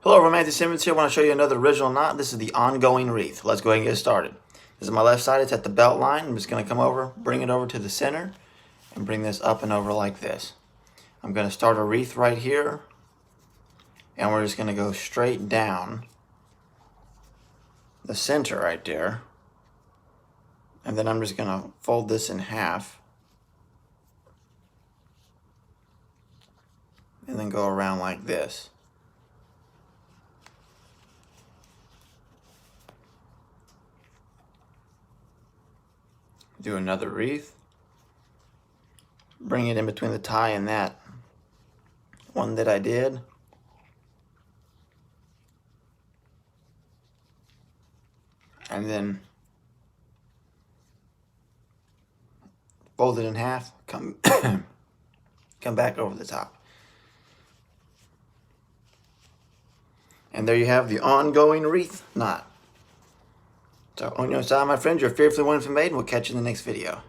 Hello, Romantic Simmons here. I want to show you another original knot. This is the Ongoing Wreath. Let's go ahead and get started. This is my left side. It's at the belt line. I'm just going to come over, bring it over to the center, and bring this up and over like this. I'm going to start a wreath right here, and we're just going to go straight down the center right there. And then I'm just going to fold this in half, and then go around like this. Do another wreath, bring it in between the tie and that one that I did, and then fold it in half, come come back over the top. And there you have the Ongoing Wreath knot. So on your side, my friends, you're fearfully wonderfully made, and we'll catch you in the next video.